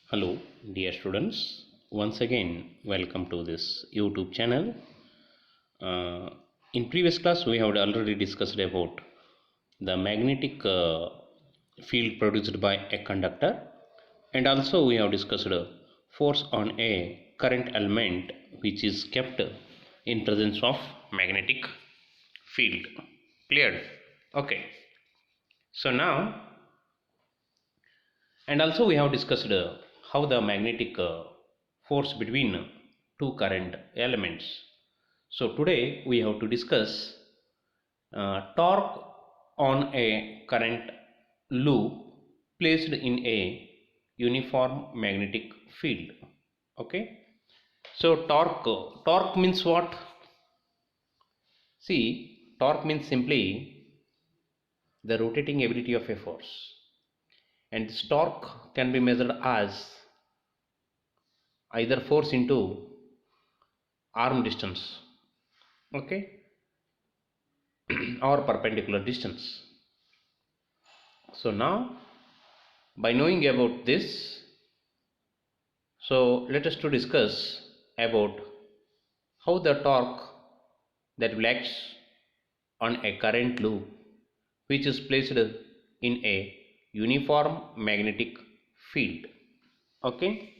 Hello, dear students. Once again, welcome to this YouTube channel. Uh, in previous class, we have already discussed about the magnetic field produced by a conductor, and also we have discussed force on a current element which is kept in presence of magnetic field. Cleared? Okay. So now, and also we have discussed how the magnetic force between two current elements. So today we have to discuss torque on a current loop placed in a uniform magnetic field. Okay. So torque means what? See, torque means simply the rotating ability of a force, and this torque can be measured as either force into arm distance, okay, or perpendicular distance. So now, by knowing about this, so let us to discuss about how the torque that will act on a current loop which is placed in a uniform magnetic field. Okay.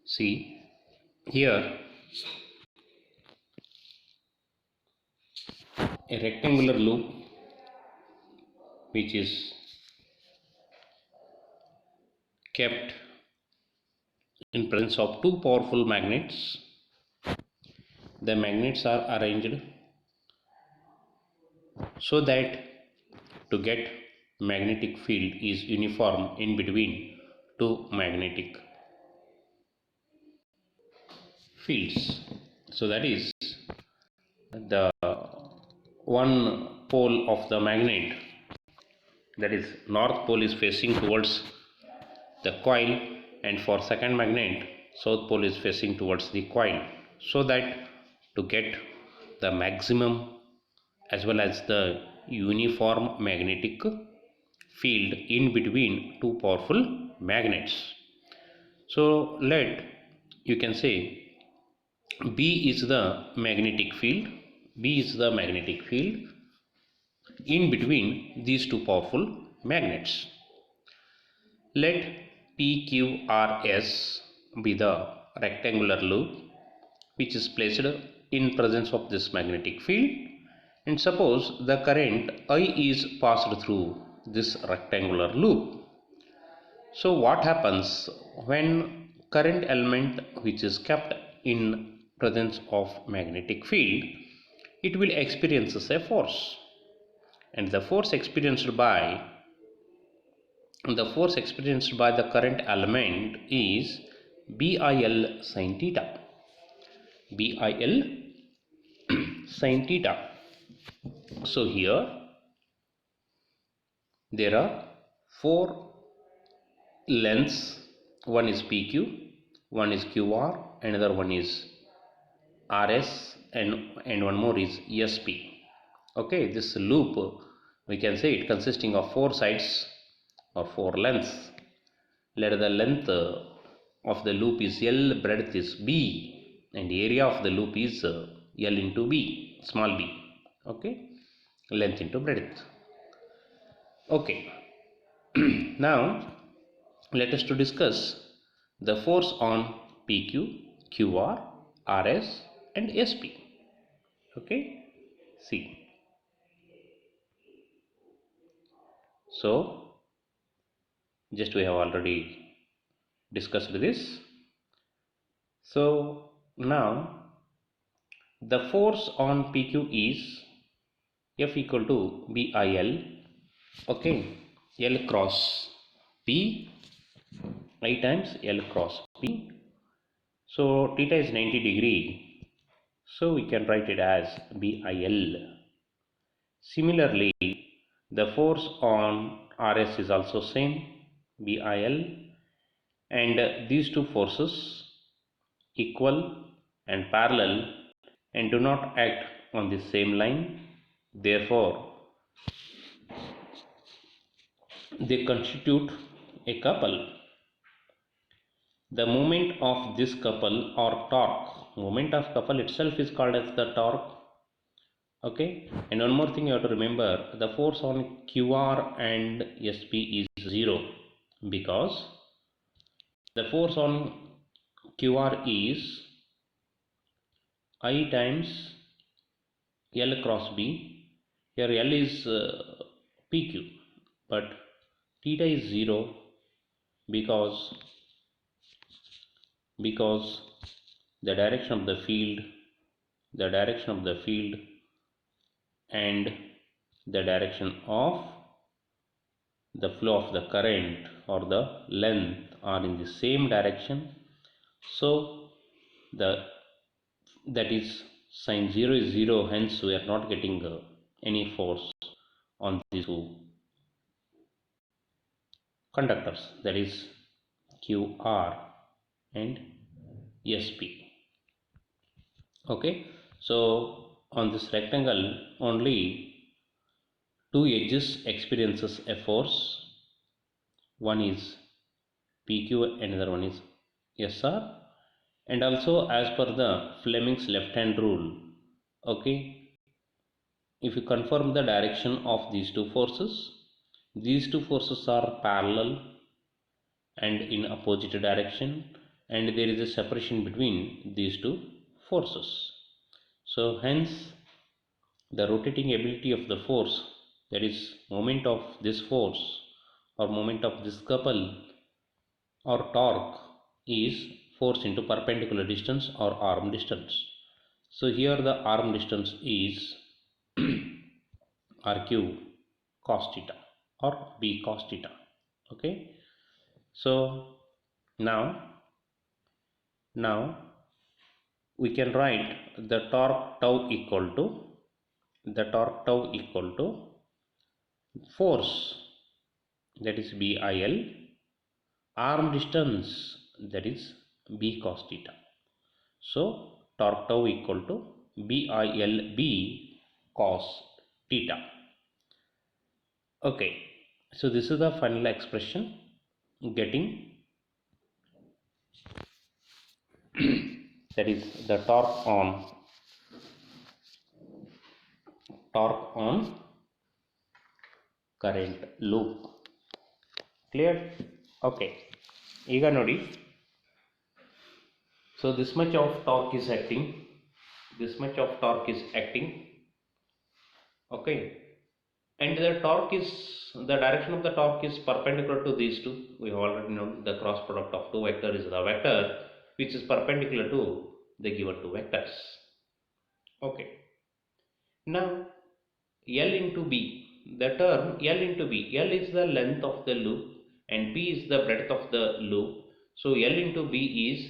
See here, a rectangular loop which is kept in presence of two powerful magnets. The magnets are arranged so that to get magnetic field is uniform in between two magnetic fields. So that is, the one pole of the magnet, that is north pole, is facing towards the coil, and for second magnet south pole is facing towards the coil, so that to get the maximum as well as the uniform magnetic field in between two powerful magnets. So let you can say B is the magnetic field. B is the magnetic field in between these two powerful magnets. Let PQRS be the rectangular loop which is placed in presence of this magnetic field, and suppose the current I is passed through this rectangular loop. So what happens when current element which is kept in presence of magnetic field, it will experience a force, and the force experienced by the current element is BIL sin theta. BIL sin theta. So here there are four lengths. One is PQ, one is QR, another one is RS, and one more is SP. Okay, this loop, we can say it consisting of four sides or four lengths. Let the length of the loop is L, breadth is B, and the area of the loop is L into B, small b. Okay, length into breadth. Okay. Now let us to discuss the force on PQ, QR, RS, and SP. Okay, see. So just we have already discussed this. So now the force on PQ is F equal to BIL. Okay, L cross P, I times L cross P. So theta is 90 degree. So we can write it as BIL. Similarly, the force on RS is also same, BIL, and these two forces equal and parallel and do not act on the same line. Therefore, they constitute a couple. The moment of this couple or torque, moment of couple itself is called as the torque. Okay, and one more thing you have to remember, the force on QR and SP is 0 because the force on QR is I times L cross B. Here L is PQ, but theta is 0 because the direction of the field and the direction of the flow of the current or the length are in the same direction. So that is sin 0 is 0, hence we are not getting any force on these two conductors, that is QR and SP. Okay, so on this rectangle only two edges experiences a force. One is PQ, another one is SR, and also as per the Fleming's left hand rule, okay, if you confirm the direction of these two forces are parallel and in opposite direction, and there is a separation between these two forces. So hence the rotating ability of the force, that is moment of this force or moment of this couple or torque, is force into perpendicular distance or arm distance. So here the arm distance is RQ cos theta or B cos theta. Okay, so now we can write the torque tau equal to force, that is BIL, arm distance, that is B cos theta. So torque tau equal to BIL B cos theta. Okay, so this is the final expression getting that is the torque on current loop. Clear? Okay, ಈಗ ನೋಡಿ, so this much of torque is acting, okay, and the direction of the torque is perpendicular to these two. We have already known the cross product of two vectors is the vector which is perpendicular to the given two vectors. Okay, now L into B, the term L into B, L is the length of the loop and B is the breadth of the loop. So L into B is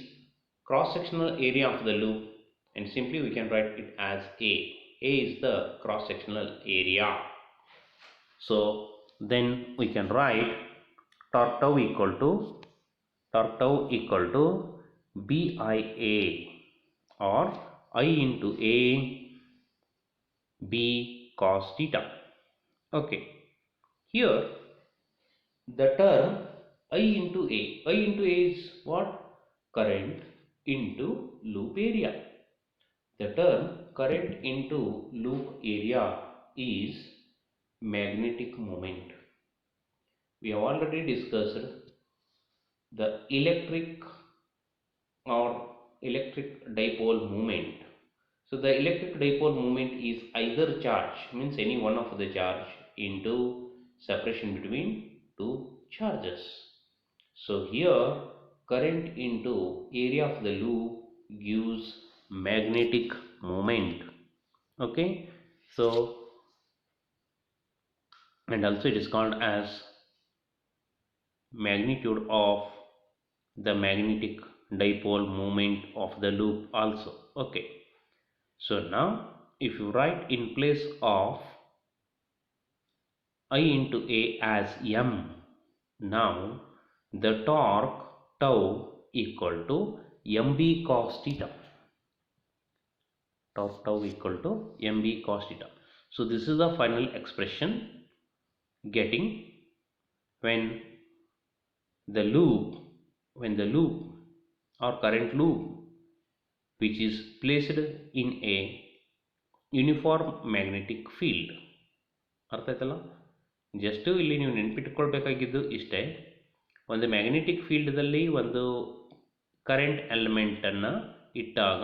cross sectional area of the loop, and simply we can write it as A. A is the cross sectional area. So then we can write torque tau equal to BIA or I into A B cos theta. Okay, here the term I into A is what? Current into loop area. The term current into loop area is magnetic moment. We have already discussed the electric dipole moment. So the electric dipole moment is either charge, means any one of the charge, into separation between two charges. So here current into area of the loop gives magnetic moment. Okay, so and also it is called as magnitude of the magnetic dipole moment of the loop also. Okay, so now if you write in place of I into A as M, now the torque tau equal to MB cos theta. torque tau equal to mb cos theta. So this is the final expression getting when the loop or current loop which is placed in a uniform magnetic field. ಅರ್ಥ ಆಯ್ತಲ್ಲ, just ಇಲ್ಲಿ ನೀವು ನೆನ್ಪಿಟ್ಕೊಳ್ಬೇಕಾಗಿದ್ದು ಇಷ್ಟೇ, ಒಂದು magnetic ಫೀಲ್ಡ್ದಲ್ಲಿ ಒಂದು current ಎಲಿಮೆಂಟನ್ನು ಇಟ್ಟಾಗ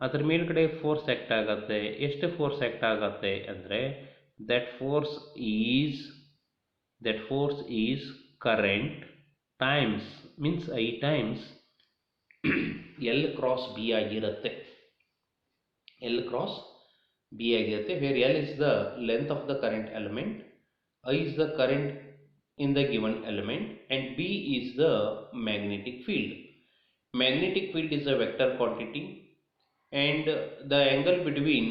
ಅದರ ಮೇಲ್ಗಡೆ ಫೋರ್ಸ್ ಆ್ಯಕ್ಟ್ ಆಗುತ್ತೆ. ಎಷ್ಟು ಫೋರ್ಸ್ ಆ್ಯಕ್ಟ್ ಆಗುತ್ತೆ ಅಂದರೆ that force is current times means I times L cross B ಆಗಿರುತ್ತೆ. ಎಲ್ ಕ್ರಾಸ್ ಬಿ ಆಗಿರುತ್ತೆ, where L is the length of the current element, I is the current in the given element, and B is the magnetic field. Magnetic field is a vector quantity, and the angle between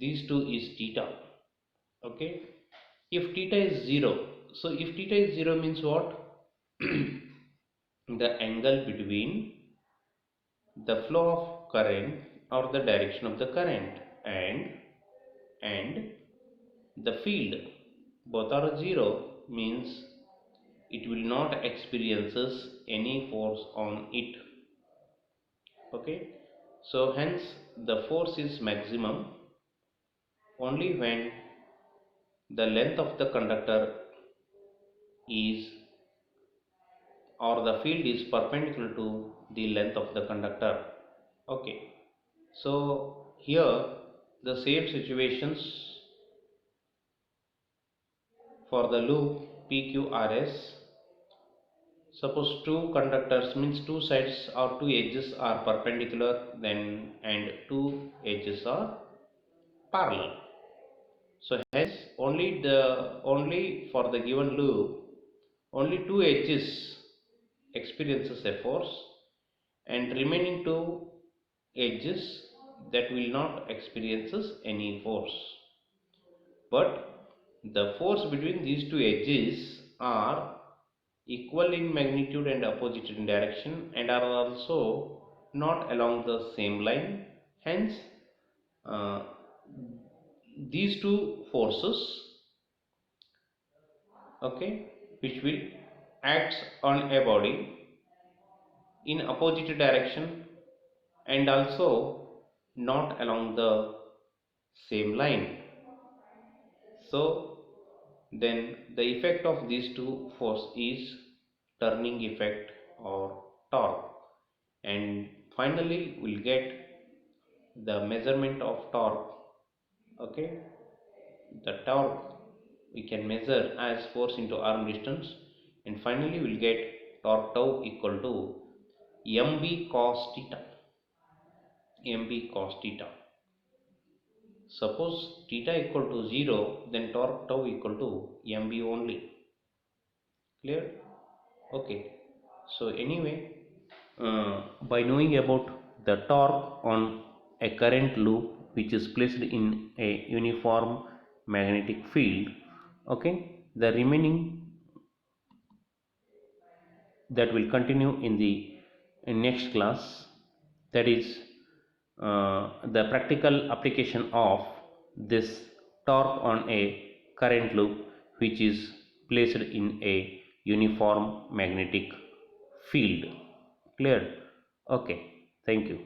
these two is theta. Okay, if theta is 0, so if theta is 0 means what? The angle between the flow of current or the direction of the current and the field, both are 0, means it will not experiences any force on it. Okay, so hence the force is maximum only when the length of the conductor is, or the field is perpendicular to the length of the conductor. Okay, so here the same situations for the loop PQRS. Suppose two conductors means two sides or two edges are perpendicular, then and two edges are parallel. So hence only for the given loop only two edges experiences a force, and remaining two edges that will not experiences any force. But the force between these two edges are equal in magnitude and opposite in direction, and are also not along the same line. Hence these two forces, okay, which will act on a body in opposite direction and also not along the same line. So then the effect of these two force is turning effect or torque, and finally we'll get the measurement of torque. Okay, the torque we can measure as force into arm distance, and finally we'll get torque tau equal to mb cos theta. Suppose theta equal to 0, then torque tau equal to mb only. Clear? Okay, so anyway, by knowing about the torque on a current loop which is placed in a uniform magnetic field, okay, the remaining that will continue in the next class, that is the practical application of this torque on a current loop which is placed in a uniform magnetic field. Clear? Okay, thank you.